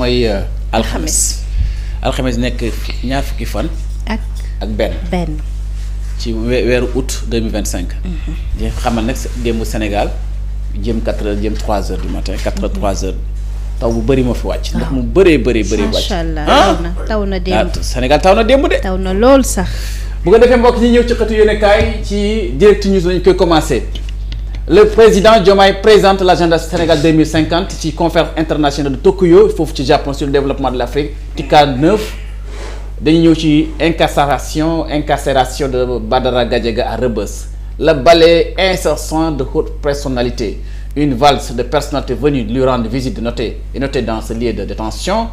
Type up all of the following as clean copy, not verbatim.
mooy alxames nekk ñaar fukki fan. ak benn. ci weeru août 2025. di xamal nag démb Sénégal jëm 4h jëm 3h du matin 4h 3h taw bu bëri ma fi wàcc. ndax mu bëree wàcc. macha allah taw na démb. Sénégal taw na démb de. taw na lool sax. bu ko defee mbokk ñi ñëw ci xëtu yéenekaay ci Direct News lañu koy commencé. Le président Diomaye présente l'agenda Sénégal 2050 ci conférence internationale de Tokyo foofu ci Japon sur le développement de l'Afrique TICAD 9 dañu ñëw ci incarcération de Badara Gadiaga à Rebeuss, le balai incessant de haute personnalité, une valse de personnalités venues lui rendre visite notée dans ce lieu de détention.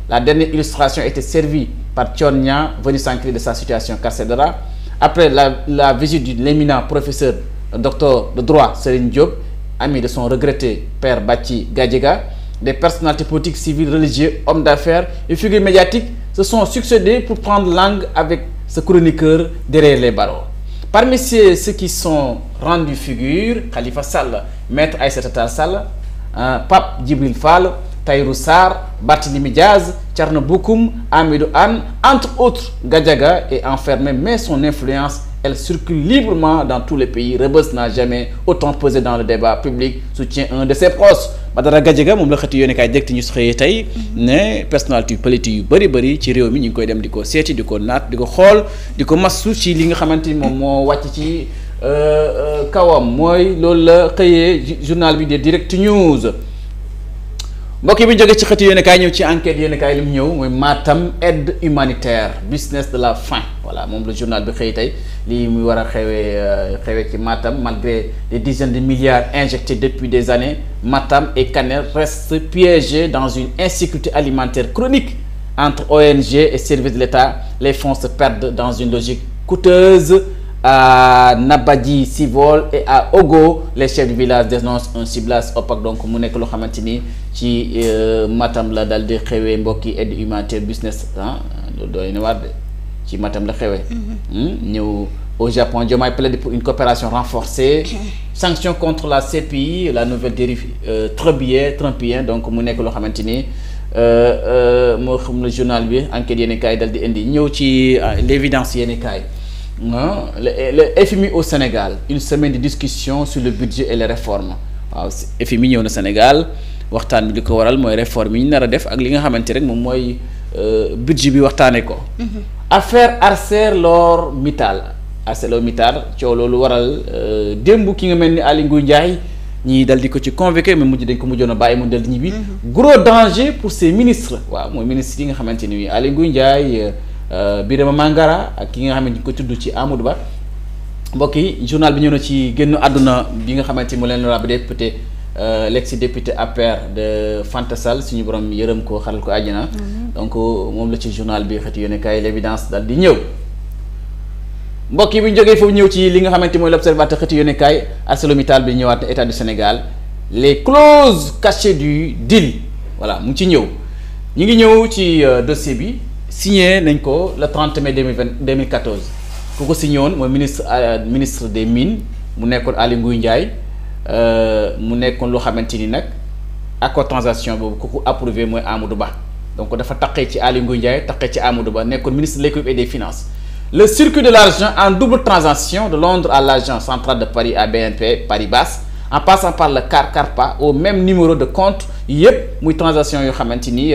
La dernière illustration a été servie par Thionia venu s'enquérir de sa situation carcérale après la visite de l'éminent professeur docteur de droit Serigne Diop, ami de son regretté père Bathie Gadiaga. Des personnalités politiques, civiles, religieuses, hommes d'affaires et figures médiatiques se sont succédés pour prendre langue avec ce chroniqueur derrière les barreaux. Parmi ceux qui sont rendus figure, Khalifa Sall, Maître Aïssata Tall Sall, Pape Djibril Fall, Tahirou Sarr, Barthélémy Diaz, Thierno Bocoum, Hamidou Anne, entre autres. Gadiaga est enfermé, mais son influence, elle circule librement dans tous les pays. Rebeuss n'a jamais autant pesé dans le débat public, soutient un de ses proches. Badara Gadiaga moom la xëti yéenekaay Direct News xëyee tey ne personnalité politique yu bëri ci réew mi ñu ngi koy dem di ko seeti di ko naat di ko xool di ko massu ci li nga xamante ni moom moo wàcc ci kawam mooy loolu la xëyee journal bi de Direct News. mbokk yi bi jógee ci xëti yéenekaay ñëw ci enquête yéenekaay li mu ñëw mooy Matam aide humanitaire business de la faim voilà moom la journal bi xëy tey lii muy war a xewee ci Matam malgré des dizaines de milliards injectés depuis des années. Matam et Kanel restent piégés dans une insécurité alimentaire chronique. Entre ONG et services de l'État, les fonds se perdent dans une logique coûteuse. À Nabadji Civol et à Ogo, les chefs du village dénoncent un ciblage opaque. Donc mu nekk loo xamante ni ci Matam la daal di xewee mbokki aide humanitaire business loolu doy na waar de ci Matam la xewee. ñëw au Japon, Diomaye plaide pour une coopération renforcée. Sanctions contre la CPI, la nouvelle dérive trumpienne. Donc mu nekk loo xamante ni moo xam le journal bi enquête yéenekaay dal di indi ñëw ci l'évidence yéenekaay. Le FMI au Sénégal, une semaine de discussion sur le budget et les réformes. waaw FMI ñëw na Sénégal waxtaan bi li ko waral mooy réforme yi ñu nar a def ak li nga xamante rek moom mooy budget bi waxtaanee ko. affaire ArcelorMittal coow loolu waral démb ki nga mel ni Aly Ngouille Ndiaye ñii dal di ko ci convoqué mais dañ ko mujjoon a bàyyi mu del di ñibbi. gros danger pour ces ministres. waaw mooy ministres yi nga xamante ni Aly Ngouille Ndiaye. Birama Mangara ak ki nga xamante ni ko tudd ci Amadou Ba mbokk yi journal bi ñëw na ci génn àdduna bi nga xamante ni mu leen rab député l'ex député APR de Fanta Sall suñu borom yërëm ko xaral ko àjjana. Donc moom la ci journal bi xëti yéenekaay l'évidence dal di ñëw mbokk yi bu ñu jógee foofu ñëw ci li nga xamante ni mooy l'observateur xëti yéenekaay ArcelorMittal bi ñëwaat na état du Sénégal les clauses cachées du deal voilà mu ngi ci ñëw ñu ngi ñëw ci dossier bi. signé nañ ko le 30 mai 2014 ku ko signé woon mooy ministre des mines mu nekkoon Aly Ngouille Ndiaye mu nekkoon loo xamante ni nag accord transaction boobu ku ko approuvé mooy Amadou Ba donc dafa taqee ci Aly Ngouille Ndiaye taqee ci Amadou Ba nekkoon ministre de l'économie et des finances. Le circuit de l'argent en double transaction de Londres à l'agence centrale de Paris à BNP Paribas en passant par le CARPA au même numéro de compte yëpp muy transaction yoo xamante ni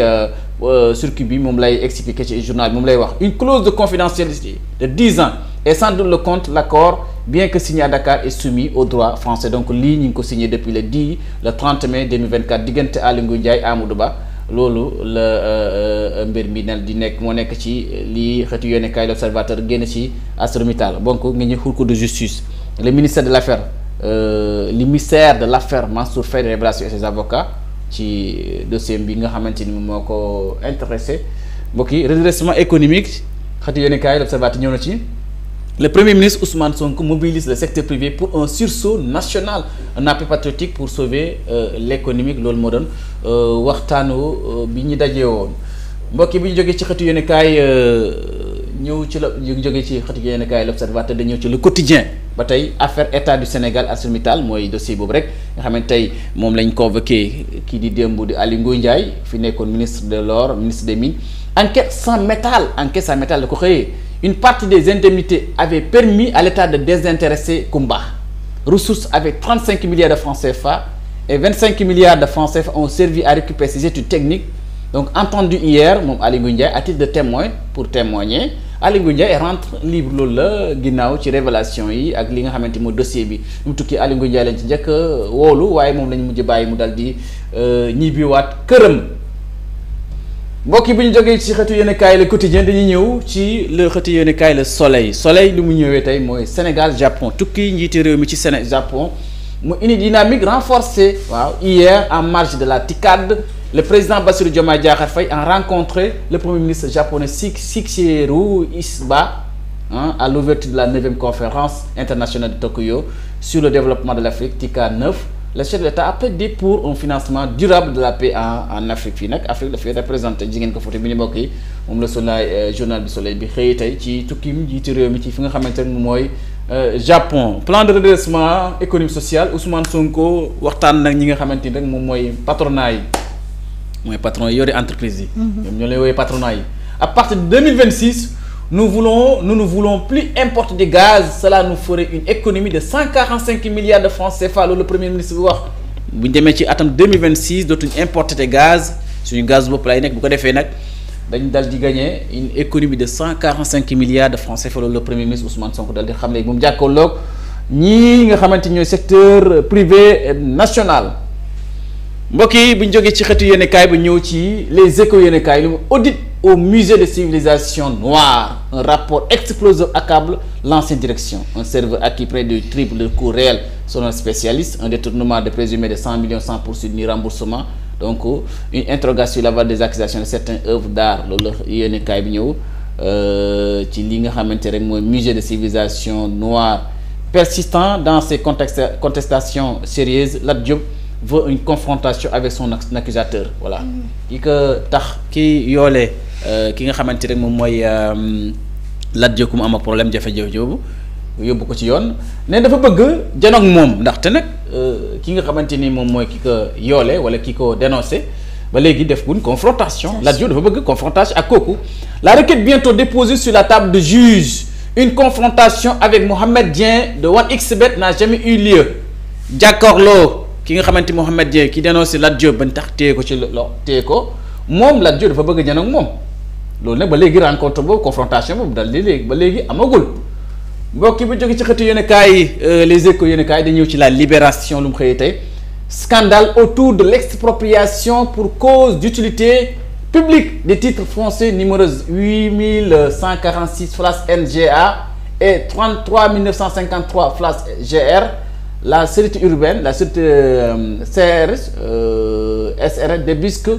circuit bi moom lay expliquer ci journal moom lay wax une clause de confidentialité de 10 ans et sans doute le compte l'accord bien que signé à Dakar est soumis au droit français donc lii ñu ngi ko signé depuis le 30 mai 2024 diggante Aly Ngouille Ndiaye Amadou Ba loolu la mbir mi nel di nekk moo nekk ci lii xëtu yéenekaay l'Observateur génn ci ArcelorMittal donc nga ñu Cour de justice le ministère de l'affaire Mansour Faye révélation et ses avocats ci dossier bi nga xamante ni moo ko intéressé mbokk yi redressement économique xëtu yéenekaay l'Observateur ñëw na ci le premier ministre Ousmane Sonko mobilise le secteur privé pour un sursaut national un appel patriotique pour sauver l'économie loolu moo doon waxtaanu bi ñu dajee woon mbokk yi bi ñu jógee ci xëtu yéenekaay ñëw ci la ñu jógee ci xëtu yéenekaay l'Observateur da ñëw ci le quotidien ba tey affaire état du Sénégal ArcelorMittal mooy dossier boobu rek nga xam ne tey moom lañ convoqué kii di démb di Aly Ngouille Ndiaye fi nekkoon ministre de l'or ministre des mines enquête sans métal da ko xëyee une partie des indemnités avait permis à l'État de désintéresser Kumba ressources avec 35 milliards de francs CFA et 25 milliards de francs CFA ont servi à récupérer ces études techniques donc entendu hier moom Aly Ngouille Ndiaye à titre de témoin pour témoigner Aly Ngouille Ndiaye rentre libre loolu la ginnaaw ci révélation yi ak li nga xamante ni mooy dossier bi mu tukki Aly Ngouille Ndiaye lañ ci njëkk woolu waaye moom lañ mujj bàyyi mu dal di ñibbiwaat këram. mbokk yi bu ñu jógee ci xëtu yéenekaay Le Quotidien dañuy ñëw ci le xëtu yéenekaay Le Soleil li mu ñëwee tey mooy Sénégal Japon tukki njiiti réew mi ci Japon mu indi dynamique renforcée waaw hier en marge de la TICAD le président Bassirou Diomaye Diakhar Faye a rencontré le premier ministre japonais Shigeru Ishiba à l'ouverture de la 9e conférence internationale de Tokyo sur le développement de l'Afrique TICAD 9. Le chef de l'État a plaidé pour un financement durable de la paix en Afrique fii nag Afrique dafay représenté jigéen ko photo bi ni mbokk yi moom la Soleil journal bi Soleil bi xëy tey ci tukkim jiitu réew mi ci fi nga xamante ne mooy Japon. Plan de redressement économique social Ousmane Sonko waxtaan nag ñi nga xamante ni rek moom mooy patronat yi mooy patron yi yore entreprise yi. ñoom ñoo lay woowee patronat yi. À partir de 2026 nous ne voulons plus importer du gaz cela nous ferait une économie de 145 milliards de francs CFA loolu le premier ministre bi wax bu ñu demee ci atam 2026 dootuñu importer de gaz suñu gaz bopp lay nekk bu ko defee nag dañ dal di gagner une économie de 145 milliards de francs CFA loolu le premier ministre Ousmane Sonko dal di xam léegi moom jàkkaarloog ñii nga xamante ñooy secteur privé national. mbokk yi bu ñu jógee ci xeetu yéenekaay ba ñëw ci les échos yéenekaay lu mu audit au musée de civilisation noire un rapport explosif accable l'ancienne direction un serveur acquis près du triple de coût réel selon un spécialiste un détournement de présumé de 100 millions sans poursuite ni remboursement donc une interrogation sur l'aval des accusations de certaines œuvres d'art loolu la yéenekaay bi ñëw ci li nga xamante rek mooy musée de civilisation noire persistant dans ces contestations sérieuses Lat Diop veut une confrontation avec son accusateur voilà ki ko tax ki yoolee ki nga xamante rek moom mooy Lat Diop mu am ak problème jafe-jafe joobu yóbbu ko ci yoon ne dafa bëgg janoog moom ndaxte nag ki nga xamante ni moom mooy ki ko yoole wala ki ko dénoncé ba léegi def une confrontation Lat Diop dafa bëgg confrontation ak kooku la requête bientôt déposée sur la table de juge une confrontation avec Mohamed Dieng de 1xBet n'a jamais eu lieu jàkkaarloo ki nga xamante Mohamed Dieng ki dénoncé Lat Diop bañ tax téye ko ci téye ko moom Lat Diop dafa bëgg a janoog moom loolu nag ba léegi rencontre boobu confrontation boobu dal di léegi ba léegi amagul mbokk yi bu jóge ci xëtu yéenekaay yi les échos yéenekaay dañu ñëw ci la libération lu mu xëyee tey scandale autour de l'expropriation pour cause d'utilité publique des titres fonciers numéro 8146/NGA et 33 953/GR la sécurité urbaine la sécurité SR débusque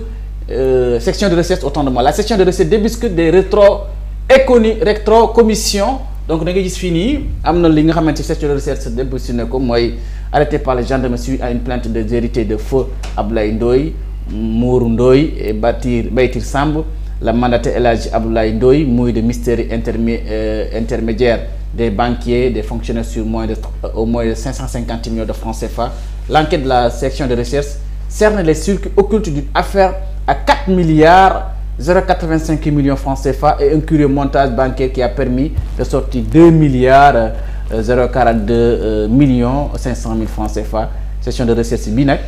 section de recherche autant de moi la section de recherche débusque des rétrocommissions donc da nga gis fii nii am na li nga xamante section de recherche débusque ne ko mooy arrêté par les gendarmes suite à une plainte de vérité de feu Abdoulaye Ndoye Mourou Ndoye et Baytir Samb la mandataire El Hadji Abdoulaye Ndoye mouille de mystère intermédiaire des banquiers des fonctionnaires sur au moins de 550 millions de francs CFA. L'enquête de la section de recherche cerne les circuits occultes d'une affaire à 4 milliards 085 millions francs CFA et un curieux montage bancaire qui a permis de sortir 2 milliards 042 millions 500 000 francs CFA. Section de recherche bi nag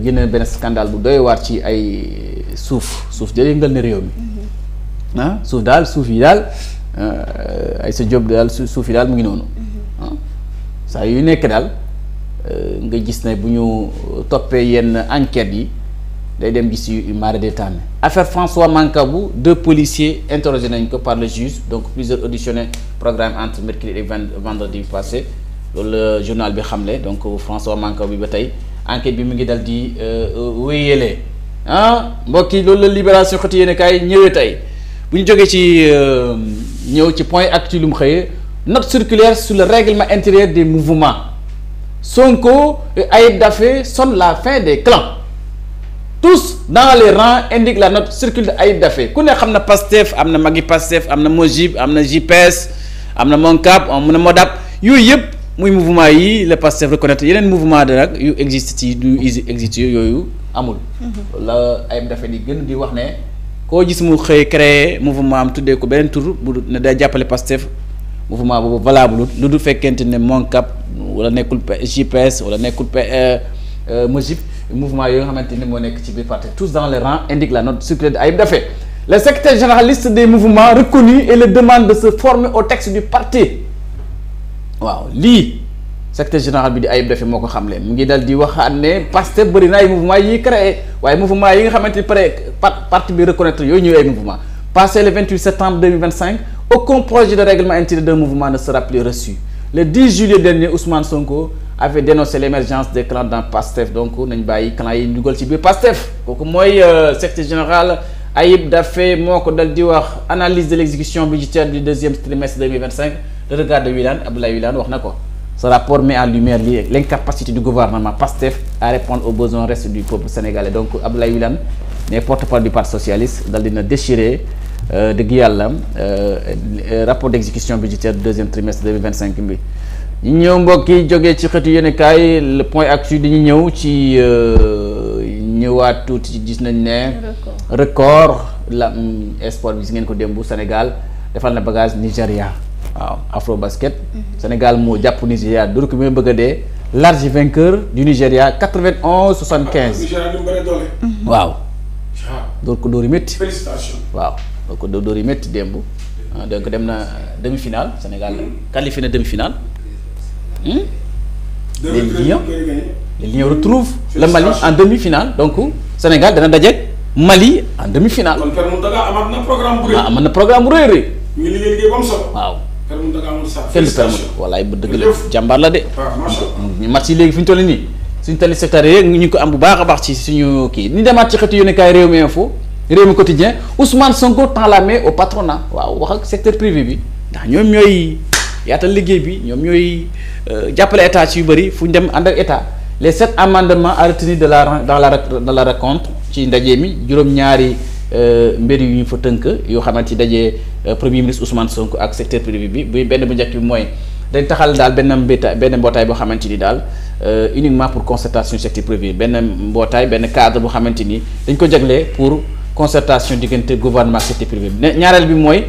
génne benn scandale bu doy waar ci ay suuf jëlee ngal ne réew mi ah suuf yi daal ay sa job daal suuf yi daal mu ngi noonu saa yu nekk daal nga gis ne bu ñu toppee yenn enquêtes yi day dem gis yu mara détaillé affaire François Mancabou 2 policiers interrogés nañ ko par le juge donc plusieurs auditionnés programme entre mercredi et vendredi passé loolu journal bi xamle donc François Mancabou bi ba tey enquête bi mu ngi dal di wéyale mbokk yi loolu la libération xëti yéen kaay ñëwee tey bu ñu jógee ci ñëw ci point actu lu mu xëyee note circulaire sur le règlement intérieur des mouvements Sonko et Ayib Daffé sonnent la fin des clans tous dans les rangs indique la note circulaire de Ayib Daffé ku ne xam na Pastef am na Maggi Pastef am na Mojib am na JPS am na Moncap am na Modap yooyu yëpp muy mouvement yi le Pastef reconnaître yeneen mouvement de nag yu existe ci du existe yooyu amul. la ayib dafa di gën di wax ne koo gis mu xëy créer mouvement am tuddee ko beneen tur bu ne day jàppale Pastef mouvement boobu valable lu du fekkente ne Moncap wala nekkul JPS wala nekkul Mojib mouvement yooyu nga xamante ni moo nekk ci biir parti tous dans les rangs indique la note circulaire de Ayib Daffé. Le secrétaire généraliste des mouvements reconnus et le demande de se former au texte du parti waaw lii secrétaire général bi di Ayib Daffé moo ko xamle mu ngi dal di waxaat ne Pastef bëri na ay mouvement yi créé waaye mouvement yi nga xamante ni parti bi reconnaître yooyu ñëw ay mouvement passé le 28 septembre 2025 aucun projet de règlement intérieur d'un mouvement ne sera plus reçu. Le 10 juillet dernier, Ousmane Sonko avait dénoncé l'émergence des clans dans Pastef donc nañ bàyyi clan yi dugal ci biir Pastef kooku mooy secrétaire général Ayib Daffé moo ko dal di wax analyse de l'exécution budgétaire du deuxième trimestre 2025 le regard de Wilane Abdoulaye Wilane wax na ko. Ce rapport met en lumière l'incapacité du gouvernement Pastef à répondre aux besoins restés du peuple sénégalais donc Abdoulaye Wilane ne porte-parole du parti socialiste dal dina déchirer dëgg yàlla rapport d'exécution budgétaire du deuxième trimestre 2025 bi. ñu ñëw mbokk yi jógee ci xëtu yéenekaay le point actu dañuy ñëw ci ñëwaat tuuti gis nañ ne. record la sport bi gis ngeen ko démb Sénégal defal na bagage Nigéria waaw Afrobasket. Sénégal moo jàpp Nigéria dóor ko bi bëgg a dee large vainqueur du Nigéria 91-75. Nigéria du bëre doole. waaw. dóor ko dóor yu métti. félicitations. waaw dóor ko dóor yu métti démb donc dem na demi-finale Sénégal qualifié na demi-finale. Les Lions retrouvent le Mali en demi-finale donc Sénégal dana dajeek Mali en demi-finale. kon Père Mountaga amaat na programme bu rëy. am na programme bu rëy. ñu ngi liggéey ba mu solo. waaw. Père Mountaga amul sax. félicitations walaay bu dëgg la jàmbaar la de. waaw macha allah. match yi léegi fi ñu toll nii suñu téléspectateurs yi ñu ngi ko am bu baax a baax ci suñu kii ni demaat ci xëtu yónnekaay Rewmi Info Rewmi Quotidien Ousmane Sonko tend la main au patronat waaw wax ak secteur privé bi ndax ñoom ñooy yaatal liggéey bi ñoom ñooy jàppale état ci yu bëri fu ñu dem ànd ak état les 7 amendements à retenir dans la rencontre ci ndaje mi juróom-ñaari mbir yu ñu fa tënk yoo xamante ci daje premier ministre Ousmane Sonko ak secteur privé bi benn bu njëkk bi mooy dañ taxal daal benn mbootaay boo xamante ni daal uniquement pour concertation secteur privé benn mbootaay benn cadre boo xamante ni dañ ko jaglee pour concertation diggante gouvernement ak secteur privé bi ñaareel bi mooy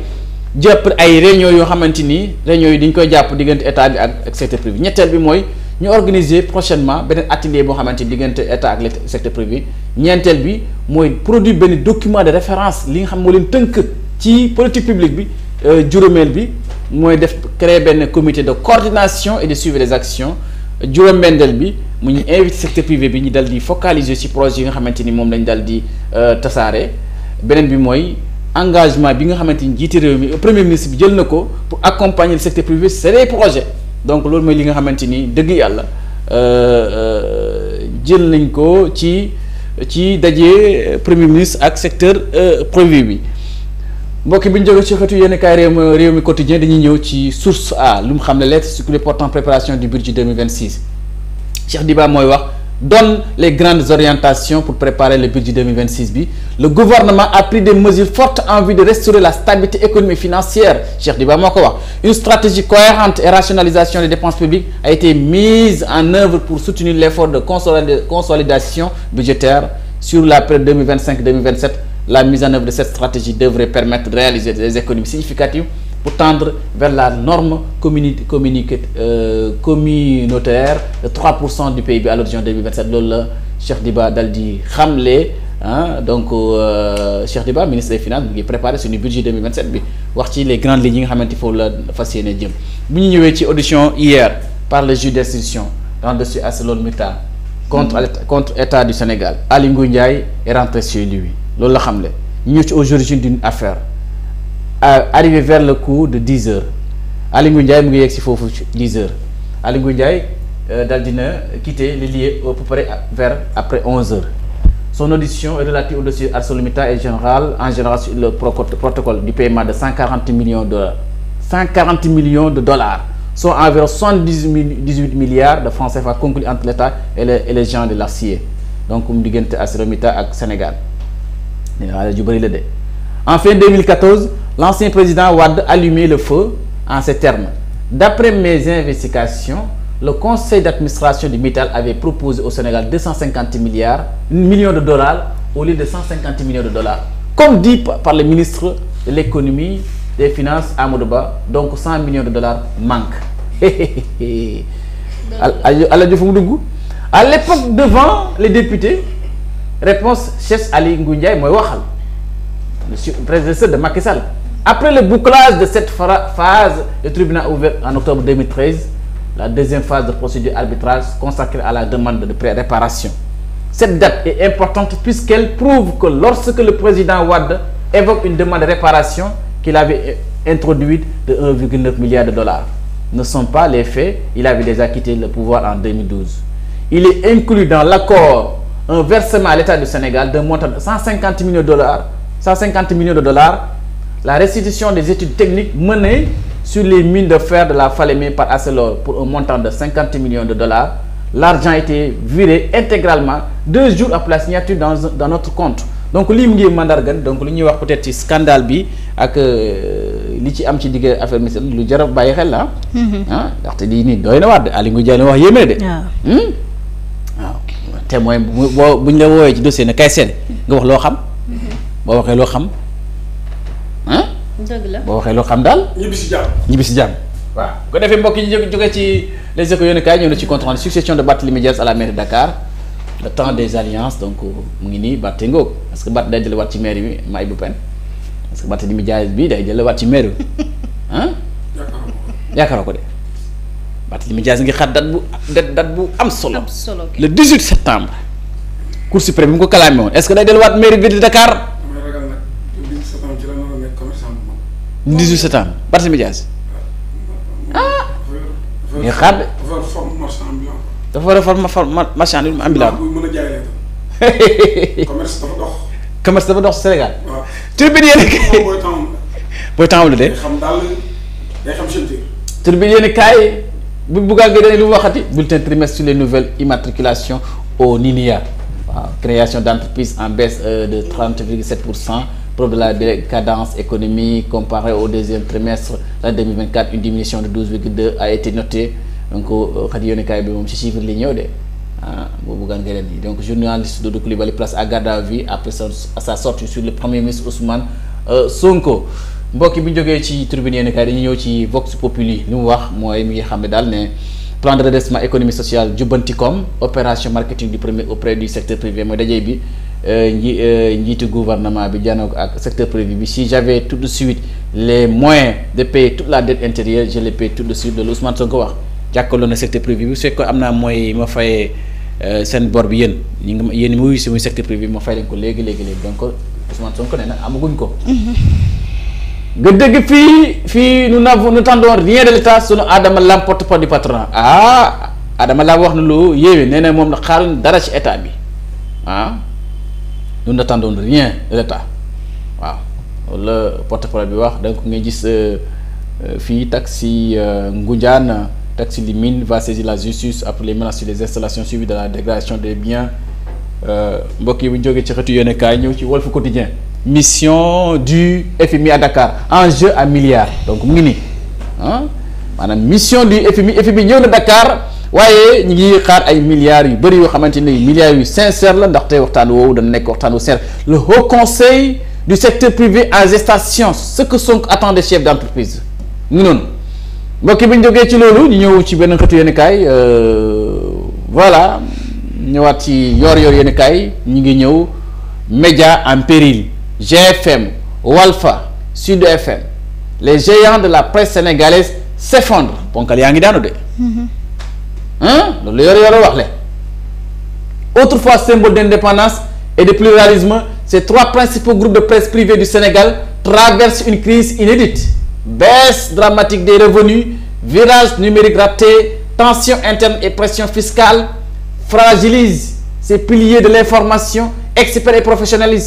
jàpp ay réunions yoo xamante ni réunions yi dañ koy jàpp diggante état bi ak secteur privé ñetteel bi mooy ñu organiser prochainement beneen atelier boo xamante ni diggante état ak le secteur privé ñeenteel bi mooy produire benn document de référence li nga xam moo leen tënk ci politique publique bi juróomeel bi mooy créer benn comité de coordination et de suivi des actions juróom-bendeel bi mu ñu invité secteur privé bi ñu dal di focaliser ci projet yi nga xamante ni moom lañ dal di tasaare beneen bi mooy engagement bi nga xamante ni jiite réew mi premier ministre bi jël na ko pour accompagner le secteur privé c'est des projets donc loolu mooy li nga xamante ni dëgg yàlla jël nañ ko ci daje premier ministre ak secteur privé bi mbokk bi ñu jógee ci xëtu yéenekaay Rewmi Quotidien dañuy ñëw ci source A lu mu xam ne lettre circulaire portant préparation du budget 2026 Cheikh Diba mooy wax donne les grandes orientations pour préparer le budget 2026 bi le gouvernement a pris des mesures fortes en vue de restaurer la stabilité économique et financière Cheikh Diba moo ko wax une stratégie cohérente et rationalisation des dépenses publiques a été mise en œuvre pour soutenir l'effort de consolidation budgétaire sur la période 2025-2027 la mise en œuvre de cette stratégie devrait permettre de réaliser des économies significatives pour tendre vers la norme communautaire de 3% du PIB à l'horizon 2027 loolu la Cheikh Diba dal di xamle donc Cheikh Diba ministre des finances mu ngi préparé suñu budget 2027 bi wax ci les grandes lignes yi nga xamante foofu la fas yéene jëm bu ñu ñëwee ci audition hier par le juge d'instruction dans le dossier ArcelorMittal contre État du Sénégal Aly Ngouille Ndiaye est rentré chez lui loolu la xamle ñu ñëw ci aux origines d'une affaire arrivé vers le coup de 10 heures Aly Ngouille Ndiaye mu ngi yegg si foofu 10 heures Aly Ngouille Ndiaye dal dina quitter les lieux à peu près vers après 11 heures son audition est relative au dossier ArcelorMittal et en général sur le protocole du paiement de 140 millions de dollars soit environ 18 milliards de francs CFA conclus entre l'État et les gens de l'acier donc mu diggante ArcelorMittal ak Sénégal waaye ju bëri la de en fin 2014 l'ancien président Wade allumait le feu en ces termes d'après mes investigations le conseil d'administration du Mittal avait proposé au Sénégal 250 millions de dollars au lieu de 150 millions de dollars. Comme dit par le ministre de l'économie, des finances, Amadou Ba, donc 100 millions de dollars manquent. À l'époque, devant les députés, réponse Cheikh Ali Ngouille mooy waxal, le prédécesseur de Macky Sall. Après le bouclage de cette phase, le tribunal a ouvert en octobre 2013 la deuxième phase de procédure arbitrage consacrée à la demande de réparation. Cette date est importante puisqu'elle prouve que lorsque le président Wade évoque une demande de réparation qu'il avait introduite de 1,9 milliard de dollars, ne sont pas les faits. Il avait déjà quitté le pouvoir en 2012. Il est inclus dans l'accord un versement à l'État du Sénégal d'un montant de 150 millions de dollars, la restitution des études techniques menées sur les mines de fer de la Falémé par Arcelor pour un montant de 50 millions de dollars. L'argent a été viré intégralement 2 jours après la signature dans notre compte. Donc li mu ngi mandargan donc li ñuy wax peut-être ci scandale bi ak li ci am ci digg affaire mi lu jar a bàyyi xel la ah ndaxte lii nii doy na waar Aly Ngouille Ndiaye wax yéeme de waaw témoin buñ la woowee ci dossier ne kay seede nga wax loo xam boo waxee loo xam dëgg la boo waxee loo xam daal ñibbi si jàmm waaw ko defee mbokk yi ñu jógee ci les échos yéen kaay ñëw na ci compte rendu succession de Barthélémy Dias à la mairie de Dakar, le temps des alliances. Donc mu ngi nii Barthé ngoog parce que Barthé day jël waat ci mairie bi may bu pen parce que Barthélémy Dias bi day jël waat ci mairie bi yaakaaroo ko de Barthélémy Dias ngi xat date bu am solo le 18 septembre Cour suprême bi mu ko kalaame woon est-ce que day delluwaat mairie bi de Dakar 18 septembre Barthélémy Dias nga xaar de dafa war a former marchand ambulant commerce dafa dox Sénégal turbine yéen booy temps de turbine yéen kaay bu buggaa nga lu waxati bulletin trimestre sur les nouvelles immatriculations au NINIA waaw création d'entreprise en baisse de 30,7%, preuve de la décadence économique comparée au deuxième trimestre de 2024. Une diminution de 12,2 a été notée. Donc xadi yone kay bi mom ci chiffre li ñëw de boobu gan nga leen donc journaliste Doudou Coulibaly place à garde à vue après sa sortie sur le premier ministre Ousmane Sonko. Mbokk bi ñu jógee ci tribune yene kay dañu ñëw ci Vox Populi li mu wax mooy mi ngi xam ne daal ne plan de redressement économique social jubbantikom opération marketing du premier auprès du secteur privé mooy dajee bi njiitu gouvernement bi janook ak secteur privé bi. Si j'avais tout de suite les moyens de payer toute la dette intérieure, je les paye tout de suite. De Ousmane Sonko wax jàkkaarloo na secteur privé bi su fekkee am naa mooy ma fayee seen bor bi yéen mu wuyu si muy secteur privé bi ma fay leen ko léegi donc Ousmane Sonko nee na amaguñ ko. nga dégg fii nous n'attendons rien de l'État sunu Adama Lam porte-parole du patronat Adama Lam wax na lu yéeme nee na moom na xaaruñ dara ci état bi nous n'attendons rien de l'État waaw le porte-parole bi wax donc nga gis fii taxi Ngoundiane taxi Limine va saisir la justice après les menaces sur les installations suivies de la dégradation des biens. mbokk yi bu ñu jógee ci xeetu yéen kaay ñëw ci Walf Quotidien mission du FMI à Dakar enjeu à milliards donc mu ngi nii maanaam mission du FMI ñëw na Dakar waaye ñu ngi xaar ay milliards yu bëri yoo xamante ne milliards yu sincère la ndaxte waxtaan woowu dana nekk waxtaan wu sincère. Le Haut Conseil du secteur privé en gestation, ce que Sonko attend des chefs d'entreprise mu noonu mbokk yi bu ñu jógee ci loolu ñu ñëw ci benn xeetu yéen kaay voilà. ñëwaat ci yor yéen kaay ñu ngi ñëw média en péril GFM Walfa Sud FM les géants de la presse sénégalaise s'effondrent ponkal yaa ngi daanu de loolu yor wax le autrefois symbole d'indépendance et de pluralisme ces 3 principaux groupes de presse privés du Sénégal traversent une crise inédite. Baisse dramatique des revenus, virage numérique raté, tension interne et pression fiscale fragilise ces piliers de l'information. Experts et professionnels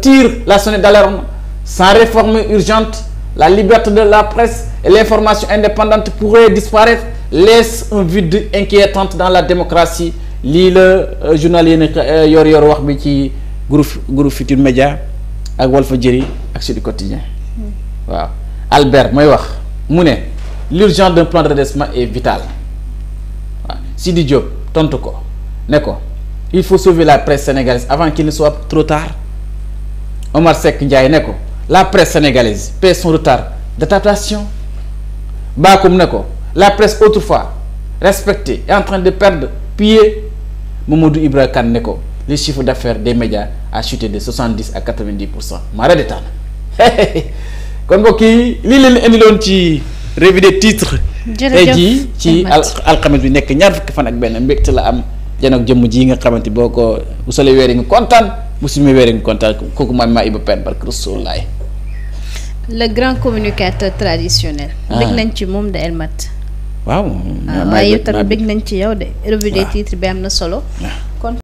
tirent la sonnette d'alarme. Sans réforme urgente, la liberté de la presse et l'information indépendante pourraient disparaître, laisse un vide inquiétant dans la démocratie. Lii la journal yéen yor wax bi ci groupe Futurs Médias ak Walfadjri ak Sud Quotidien waaw Albert mooy wax mu ne l'urgence d'un plan de redressement est vital Sidi Diop tontu ko ne ko il faut sauver la presse sénégalaise avant qu'il ne soit trop tard. Omar Seck Ndiaye ne ko la presse sénégalaise paie son retard d'adaptation. Bakhoum ne ko la presse autrefois respectée est en train de perdre pied. Mamadou Ibra Kane ne ko les chiffres d'affaires des médias a chuté de 70 à 90%. Mara détaan kon mbokk yi lii leen indiloon ci revue des titres. tey jii ci alxames bi nekk ñaar fukki fan ak benn mbégte la am janoog jëmm ji nga xamante boo ko bu solee weeri nga kontaan bu sumee weeri nga kontaan kooku man maa Iba Pène barke Rasulullaay. le grand communicateur traditionnel. bëgg nañ ci moom de Elmat. waaw. waaye yow tamit bëgg nañ ci yow de. revue des titres bi am na solo.